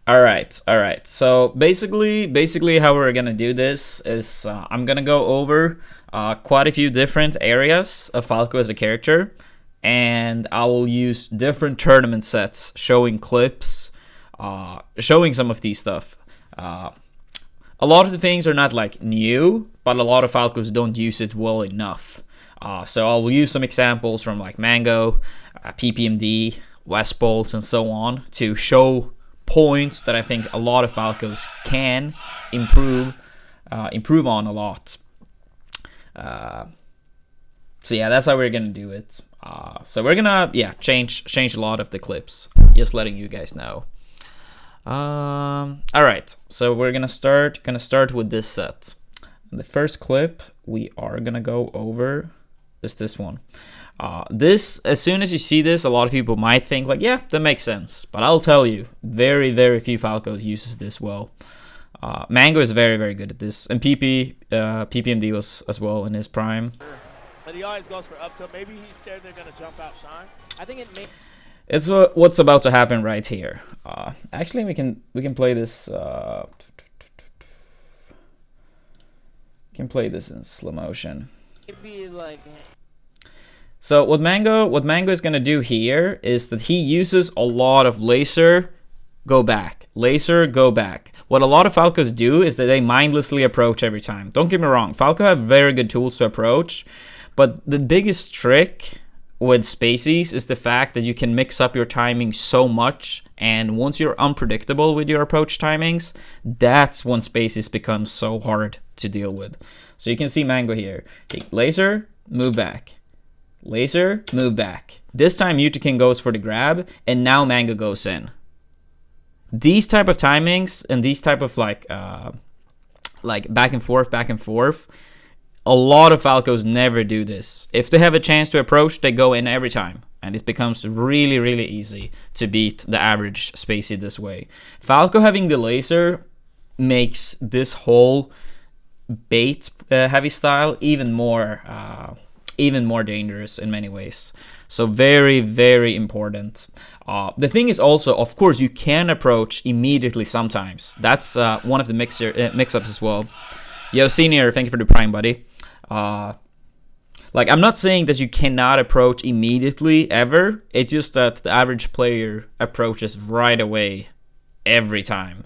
All right. So basically, how we're gonna do this is I'm gonna go over quite a few different areas of Falco as a character, and I will use different tournament sets showing clips, showing some of these stuff. A lot of the things are not like new, but a lot of Falcos don't use it well enough. So I'll use some examples from like Mango, PPMD, West Bolts, and so on to show points that I think a lot of Falcos can improve on a lot. So yeah, that's how we're gonna do it. So we're gonna change a lot of the clips. Just letting you guys know. All right, so we're gonna start with this set. The first clip we are gonna go over is this one. This, as soon as you see this, a lot of people might think like, yeah, that makes sense. But I'll tell you, very, very few Falcos uses this well. Mango is very, very good at this. And PPMD was as well in his prime. But he always goes for up tilt. Maybe he's scared they're going to jump out Shine. I think it may... It's what's about to happen right here. Actually, we can play this... can play this in slow motion. Maybe like... So what Mango is gonna do here is that he uses a lot of laser, go back, laser, go back. What a lot of Falcos do is that they mindlessly approach every time. Don't get me wrong, Falco have very good tools to approach, but the biggest trick with Spaceys is the fact that you can mix up your timing so much, and once you're unpredictable with your approach timings, that's when Spaceys becomes so hard to deal with. So you can see Mango here. Take laser, move back. Laser, move back. This time Mutaking goes for the grab, and now Mango goes in. These type of timings and these type of like back and forth, a lot of Falcos never do this. If they have a chance to approach, they go in every time, and it becomes really, really easy to beat the average Spacey this way. Falco having the laser makes this whole bait heavy style even more dangerous in many ways. So very, very important. The thing is also, of course, you can approach immediately sometimes. That's one of the mix-ups as well. Yo, Senior, thank you for the prime, buddy. Like, I'm not saying that you cannot approach immediately, ever. It's just that the average player approaches right away every time.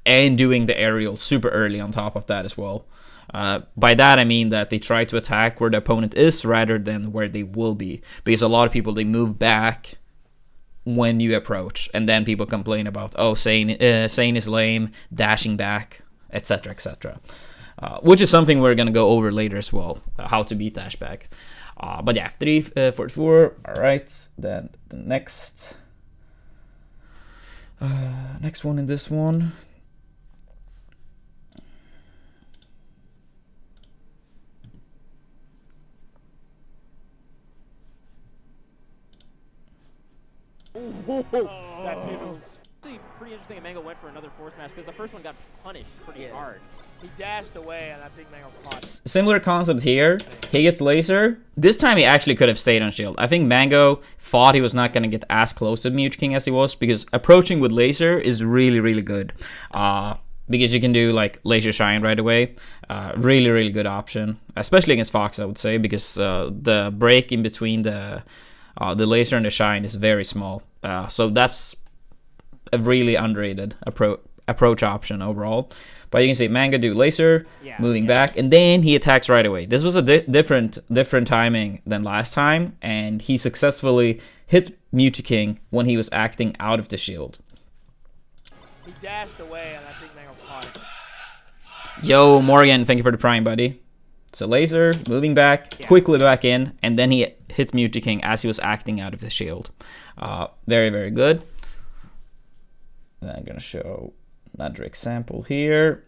And doing the aerial super early on top of that as well. By that I mean that they try to attack where the opponent is rather than where they will be, because a lot of people, they move back when you approach, and then people complain about, oh, Sane is lame, dashing back, etc, etc, which is something we're gonna go over later as well, how to beat dash back. But yeah, 344. All right, then the next one in this one. That pivot was actually pretty interesting that Mango went for another force smash, because the first one got punished pretty hard. He dashed away, and I think Mango caught it. Similar concept here. He gets laser. This time he actually could have stayed on shield. I think Mango thought he was not going to get as close to Mutaking as he was, because approaching with laser is really, really good. Because you can do like laser shine right away. Really, really good option, especially against Fox, I would say, because the break in between the laser and the shine is very small. So that's a really underrated approach option overall. But you can see Mango do laser, moving back, and then he attacks right away. This was a different timing than last time, and he successfully hit Mutaking when he was acting out of the shield. He dashed away, and I think Mango caught it. Yo, Morgan, thank you for the prime, buddy. So laser, moving back, quickly back in, and then he hit Mutaking as he was acting out of the shield. Very, very good. And I'm gonna show another example here.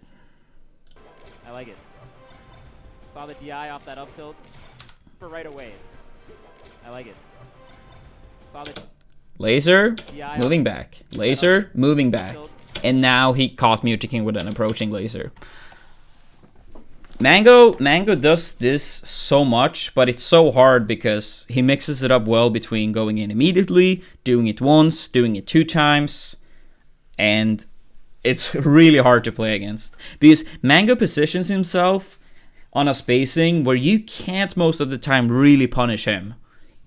I like it. Saw the DI off that up tilt for right away. I like it. Saw the Laser, DI moving back. Laser, moving back. And now he caught Mutaking with an approaching laser. Mango does this so much, but it's so hard because he mixes it up well between going in immediately, doing it once, doing it 2 times, and it's really hard to play against. Because Mango positions himself on a spacing where you can't most of the time really punish him.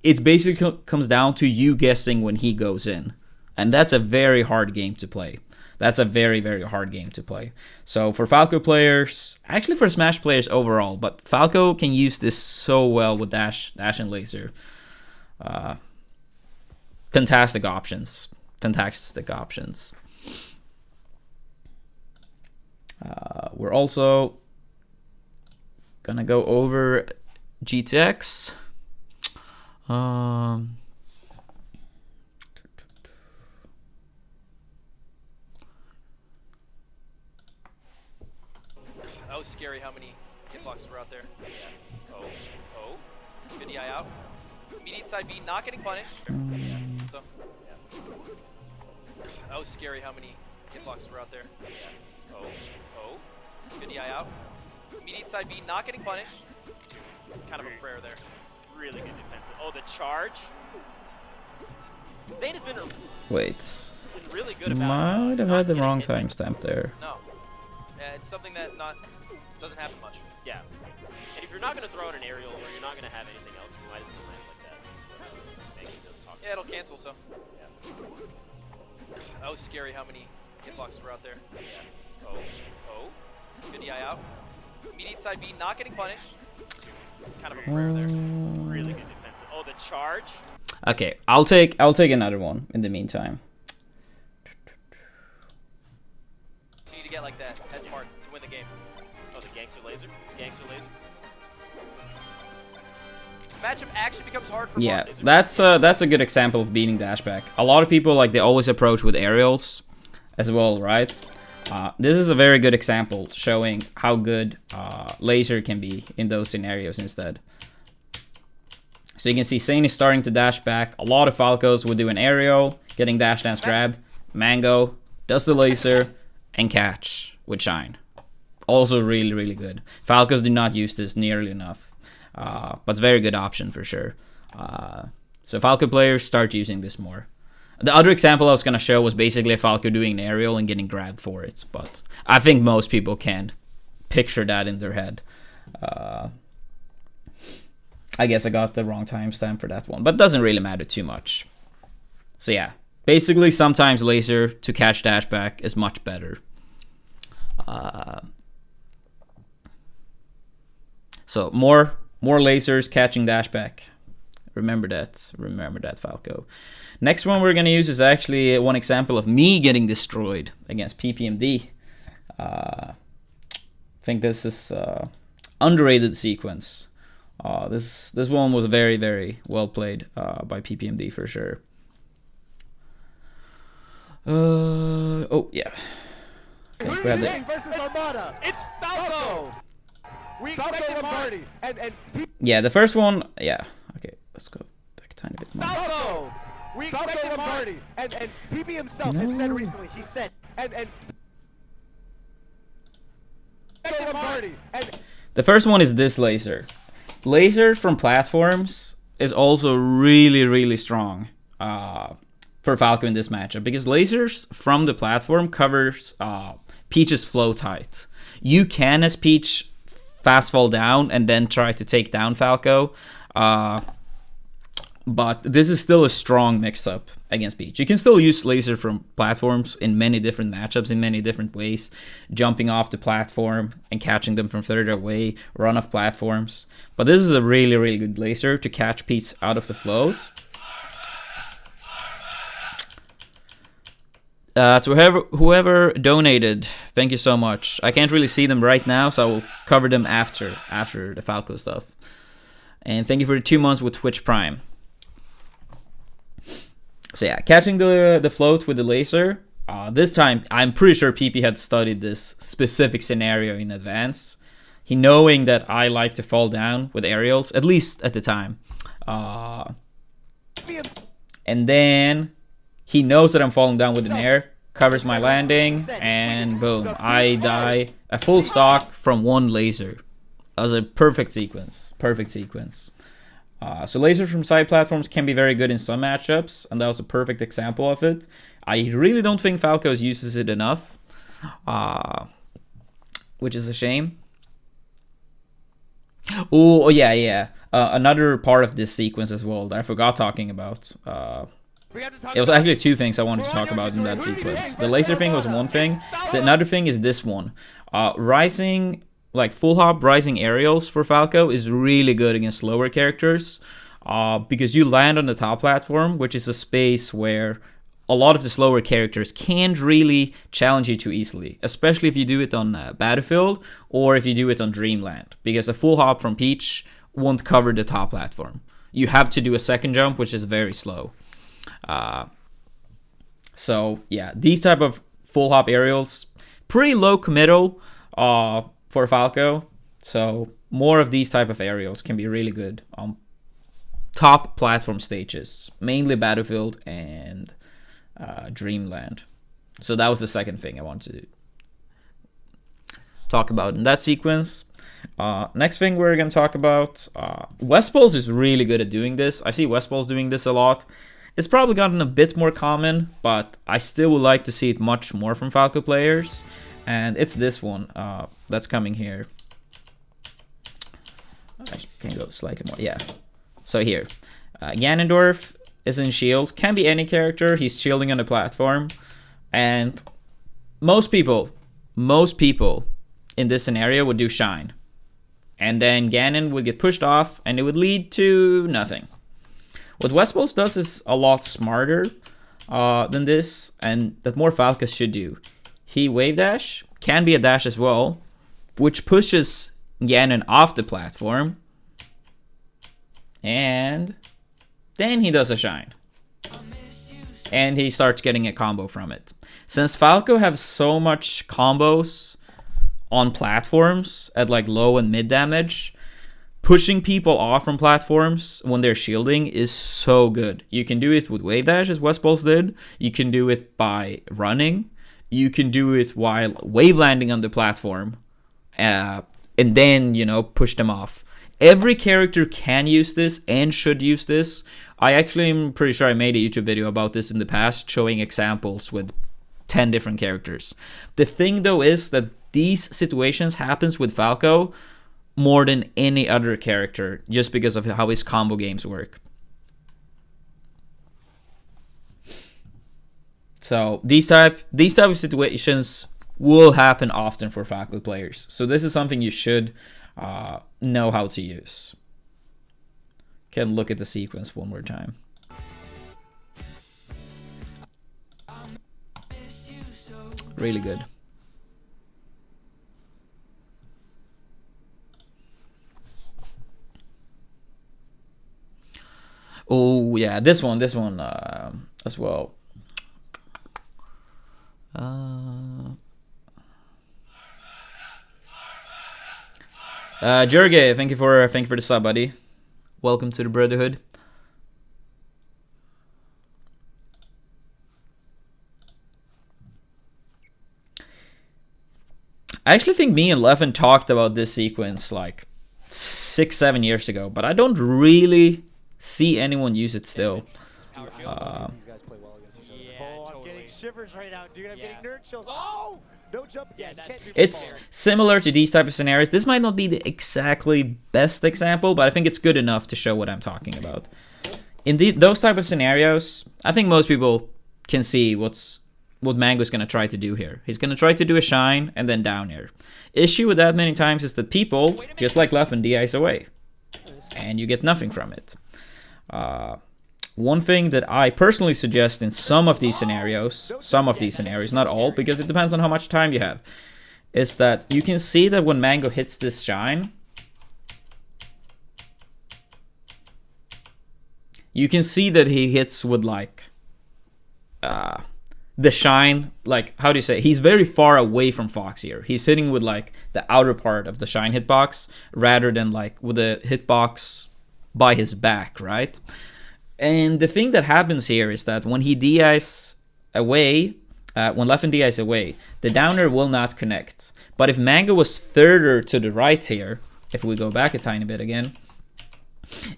It basically comes down to you guessing when he goes in. And that's a very hard game to play. That's a very, very hard game to play. So for Falco players, actually for Smash players overall, but Falco can use this so well with dash and laser. Fantastic options. Fantastic options. We're also gonna go over GTX. That was scary how many hitboxes were out there. Yeah. Oh. Good DI out. Immediate side B, not getting punished. Yeah. So, yeah. That was scary how many hitboxes were out there. Yeah. Oh. Good DI out. Immediate side B, not getting punished. Kind of a prayer there. Really good defensive. Oh, the charge. Zayn has been Wait. really good about. Might have had the wrong timestamp there. No. Yeah, it's something that doesn't happen much. Yeah. And if you're not going to throw out an aerial or you're not going to have anything else, you might as well land like that. Making those talk. Yeah, it'll cancel, so. Yeah. That was scary how many hitboxes were out there. Yeah. Oh. Good DI out. Immediate side B, not getting punished. Kind of a prayer there. Really good defensive. Oh, the charge. Okay, I'll take another one in the meantime. So you need to get like that S mark to win the game. Oh, the gangster laser. Gangster laser. Matchup actually becomes hard for Yeah, both. that's a good example of beating dashback. A lot of people they always approach with aerials as well, right? This is a very good example showing how good laser can be in those scenarios instead. So you can see Zayn is starting to dash back. A lot of Falcos would do an aerial, getting dash dance grabbed. Mango does the laser and catch with Shine. Also really, really good. Falcos do not use this nearly enough. But it's a very good option for sure. So Falco players start using this more. The other example I was going to show was basically a Falco doing an aerial and getting grabbed for it. But I think most people can picture that in their head. I guess I got the wrong timestamp for that one. But it doesn't really matter too much. So yeah. Basically, sometimes laser to catch dashback is much better. So more lasers catching dashback. Remember that, Falco. Next one we're gonna use is actually one example of me getting destroyed against PPMD. I think this is underrated sequence. This one was very, very well played by PPMD for sure. Oh yeah. Okay, we have the versus Armada. It's Falco. We expected party. And yeah, the first one. Yeah. Okay, let's go back a tiny bit more. Falco. We expected party. And PP himself has said recently, he said, and party. And The first one is this laser. Lasers from platforms is also really, really strong for Falco in this matchup because lasers from the platform covers Peach's float height. You can, as Peach, fast fall down and then try to take down Falco, but this is still a strong mix-up against Peach. You can still use laser from platforms in many different matchups, in many different ways. Jumping off the platform and catching them from further away, run off platforms. But this is a really, really good laser to catch Peach out of the float. To whoever donated, thank you so much. I can't really see them right now, so I will cover them after the Falco stuff. And thank you for the 2 months with Twitch Prime. So yeah, catching the float with the laser. This time, I'm pretty sure PP had studied this specific scenario in advance. He knowing that I like to fall down with aerials, at least at the time. And then he knows that I'm falling down with an air, covers my landing, and boom, I die a full stock from one laser. That was a perfect sequence. Perfect sequence. So lasers from side platforms can be very good in some matchups, and that was a perfect example of it. I really don't think Falco uses it enough. which is a shame. Oh yeah, yeah. Another part of this sequence as well that I forgot talking about. It was actually two things I wanted to talk about in that sequence. The laser thing was one thing. The another thing is this one. Rising, like full hop rising aerials for Falco is really good against slower characters. Because you land on the top platform, which is a space where a lot of the slower characters can't really challenge you too easily, especially if you do it on Battlefield or if you do it on Dreamland, because a full hop from Peach won't cover the top platform. You have to do a second jump, which is very slow. So yeah, these type of full hop aerials, pretty low committal for Falco. So more of these type of aerials can be really good on top platform stages, mainly Battlefield and Dreamland. So that was the second thing I wanted to talk about in that sequence. Next thing we're going to talk about, Westballs is really good at doing this. I see Westballs doing this a lot. It's probably gotten a bit more common, but I still would like to see it much more from Falco players. And it's this one that's coming here. I can go slightly more, yeah. So here, Ganondorf is in shield. Can be any character. He's shielding on the platform. And most people in this scenario would do Shine. And then Ganon would get pushed off and it would lead to nothing. What Westballs does is a lot smarter than this, and that more Falcos should do. He wave dash, can be a dash as well, which pushes Ganon off the platform. And then he does a Shine. And he starts getting a combo from it. Since Falco have so much combos on platforms at like low and mid damage, pushing people off from platforms when they're shielding is so good. You can do it with wave dash as Westballs did. You can do it by running. You can do it while wave landing on the platform. And then, you know, push them off. Every character can use this and should use this. I actually am pretty sure I made a YouTube video about this in the past, showing examples with 10 different characters. The thing though is that these situations happens with Falco more than any other character, just because of how his combo games work. So these type of situations will happen often for Falco players. So this is something you should know how to use. Can look at the sequence one more time. Really good. Oh yeah, this one as well. Jurge, thank you for the sub, buddy. Welcome to the Brotherhood. I actually think me and Levin talked about this sequence like 6-7 years ago, but I don't really see anyone use it still. These guys play well against each other. Yeah, I'm getting totally. shivers right now, dude. I'm Yeah. getting nerd chills. Oh! No jump. Yeah, You that's- can't do It's forward. similar to these type of scenarios. This might not be the exactly best example, but I think it's good enough to show what I'm talking about. In those type of scenarios, I think most people can see what Mango's going to try to do here. He's going to try to do a Shine and then down air. Issue with that many times is that people, just like Leffen, de-ice away. And you get nothing from it. One thing that I personally suggest in some of these scenarios, not all, because it depends on how much time you have, is that you can see that when Mango hits this Shine, you can see that he hits with like the Shine, like, how do you say, he's very far away from Fox here. He's hitting with like the outer part of the Shine hitbox rather than like with the hitbox by his back, right? And the thing that happens here is that when he de-ice away, when Leffen de-ice away, the downer will not connect. But if Mango was further to the right here, if we go back a tiny bit again,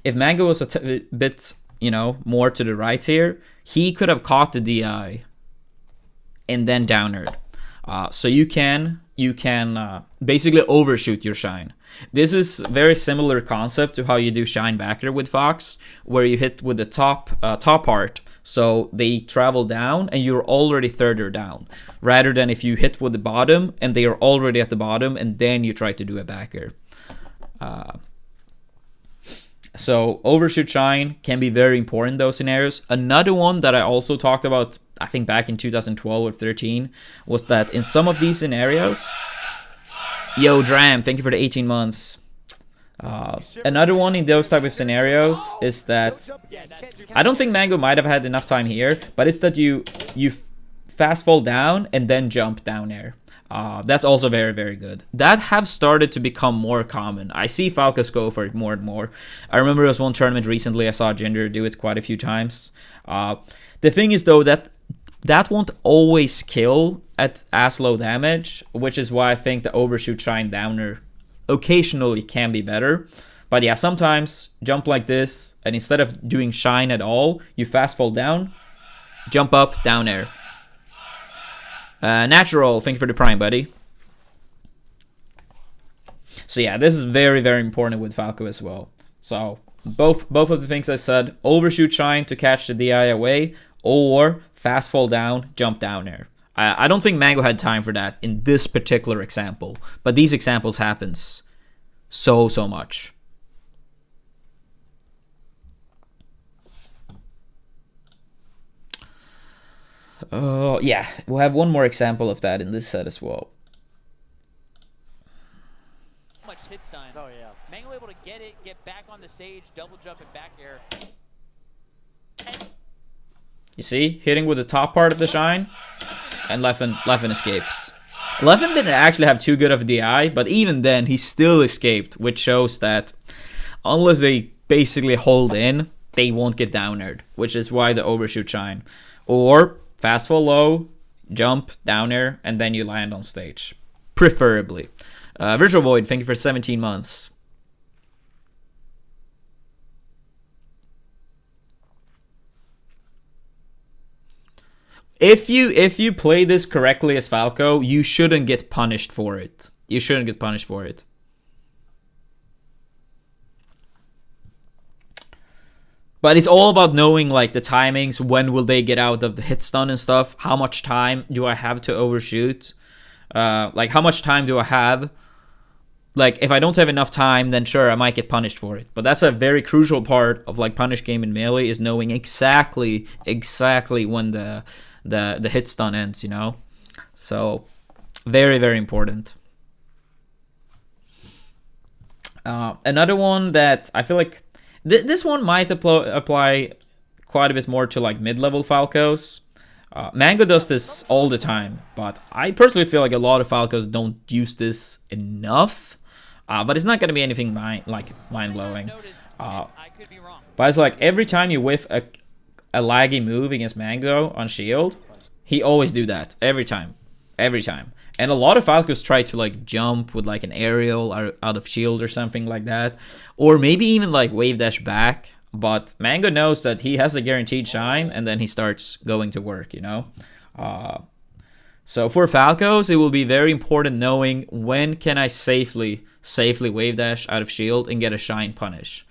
if Mango was a bit, you know, more to the right here, he could have caught the DI and then downered. So you can basically overshoot your shine. This is very similar concept to how you do shine backer with Fox, where you hit with the top part, so they travel down and you're already further down, rather than if you hit with the bottom and they are already at the bottom and then you try to do a backer. So overshoot shine can be very important in those scenarios. Another one that I also talked about, I think back in 2012 or 13, was that in some of these scenarios, yo Dram, thank you for the 18 months. Another one in those type of scenarios is that I don't think Mango might have had enough time here, but it's that you fast fall down and then jump down air. That's also very, very good. That have started to become more common. I see Falcos go for it more and more. I remember there was one tournament recently I saw Ginger do it quite a few times. The thing is though that won't always kill at as low damage, which is why I think the overshoot shine downer occasionally can be better. But yeah, sometimes jump like this, and instead of doing shine at all, you fast fall down, jump up, down air. Natural, thank you for the prime, buddy. So yeah, this is very, very important with Falco as well. So both of the things I said, overshoot shine to catch the DI away, or fast fall down, jump down air. I don't think Mango had time for that in this particular example, but these examples happens so much. Yeah, we'll have one more example of that in this set as well. Much hit time. Oh yeah. Mango able to get it, get back on the stage, double jump and back air. You see, hitting with the top part of the shine, and Leffen escapes. Leffen didn't actually have too good of a DI, but even then, he still escaped, which shows that unless they basically hold in, they won't get down-aired, which is why the overshoot shine. Or fast fall low, jump, down air, and then you land on stage. Preferably. Virtual Void, thank you for 17 months. If you play this correctly as Falco, you shouldn't get punished for it. You shouldn't get punished for it. But it's all about knowing like the timings, when will they get out of the hit stun and stuff, how much time do I have to overshoot, like how much time do I have. Like if I don't have enough time, then sure I might get punished for it. But that's a very crucial part of like punish game in Melee, is knowing exactly when the hit stun ends, you know. So very, very important. Another one that I feel like this one might apply quite a bit more to like mid-level Falcos. Mango does this all the time, but I personally feel like a lot of Falcos don't use this enough. But it's not going to be anything mind-blowing. But it's like every time you whiff a laggy move against Mango on shield, he always do that. Every time. And a lot of Falcos try to like jump with like an aerial out of shield or something like that. Or maybe even like wave dash back. But Mango knows that he has a guaranteed shine, and then he starts going to work, you know. So for Falcos, it will be very important knowing when can I safely wave dash out of shield and get a shine punish.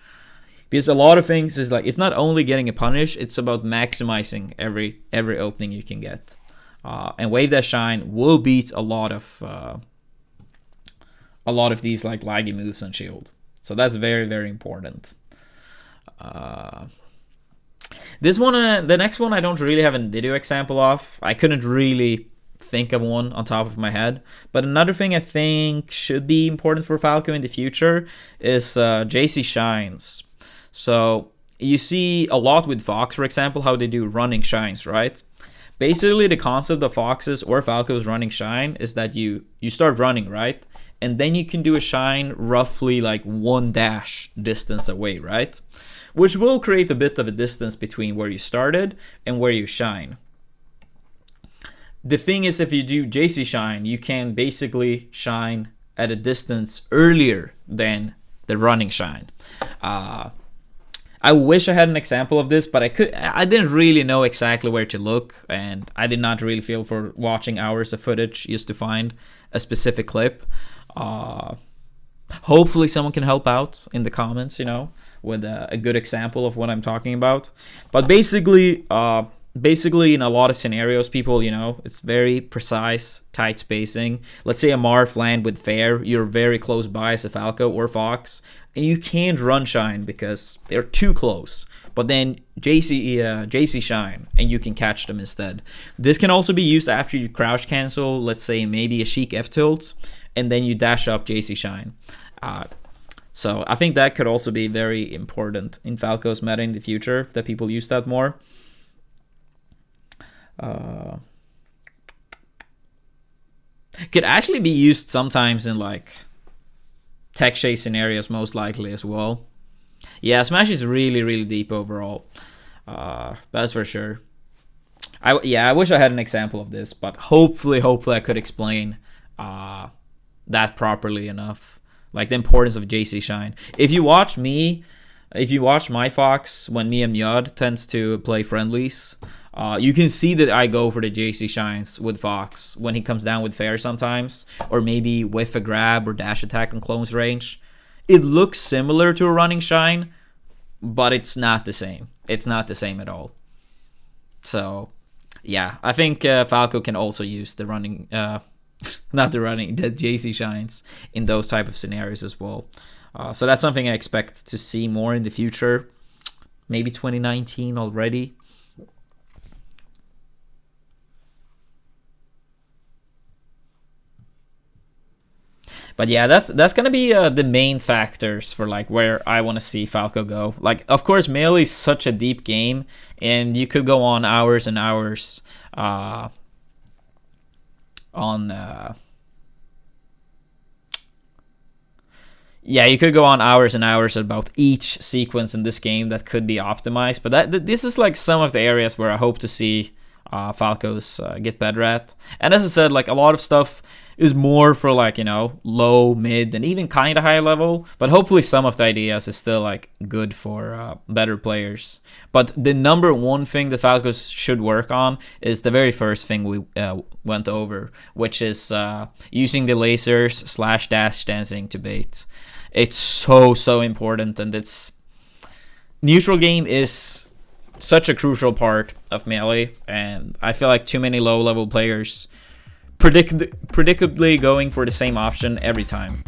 Because a lot of things is like, it's not only getting a punish, it's about maximizing every opening you can get. And wave dash shine will beat a lot of these like laggy moves on shield. So that's very, very important. This one, the next one, I don't really have a video example of. I couldn't really think of one on top of my head. But another thing I think should be important for Falco in the future is JC shines. So you see a lot with Fox, for example, how they do running shines, right? Basically, the concept of Foxes or Falco's running shine is that you start running, right? And then you can do a shine roughly like 1 dash distance away, right? Which will create a bit of a distance between where you started and where you shine. The thing is, if you do JC shine, you can basically shine at a distance earlier than the running shine. I wish I had an example of this, but I didn't really know exactly where to look, and I did not really feel for watching hours of footage just to find a specific clip. Hopefully someone can help out in the comments, you know, with a good example of what I'm talking about. But basically in a lot of scenarios, people, you know, it's very precise, tight spacing. Let's say a Marth land with Fair, you're very close by as a Falco or Fox, and you can't run Shine because they're too close. But then JC Shine, and you can catch them instead. This can also be used after you crouch cancel, let's say maybe a Sheik F tilt, and then you dash up JC Shine. So I think that could also be very important in Falco's meta in the future, that people use that more. Could actually be used sometimes in like tech chase scenarios, most likely as well. Yeah, Smash is really, really deep overall. That's for sure. I wish I had an example of this, but hopefully I could explain that properly enough. Like the importance of JC Shine. If you watch my Fox when me and Myod tends to play friendlies, you can see that I go for the JC Shines with Fox when he comes down with Fair sometimes, or maybe with a grab or dash attack on close range. It looks similar to a running Shine, but it's not the same. It's not the same at all. So, yeah, I think Falco can also use the running, the JC Shines in those type of scenarios as well. So that's something I expect to see more in the future. Maybe 2019 already. But yeah, that's gonna be the main factors for like where I want to see Falco go. Like, of course, Melee is such a deep game, and you could go on hours and hours you could go on hours and hours about each sequence in this game that could be optimized. But this is like some of the areas where I hope to see Falcos get better at. And as I said, like a lot of stuff is more for like, you know, low, mid, and even kind of high level. But hopefully some of the ideas is still like good for better players. But the number one thing the Falcos should work on is the very first thing we went over, which is using the lasers / dash dancing to bait. It's so important, and it's neutral game is such a crucial part of Melee, and I feel like too many low level players predictably going for the same option every time.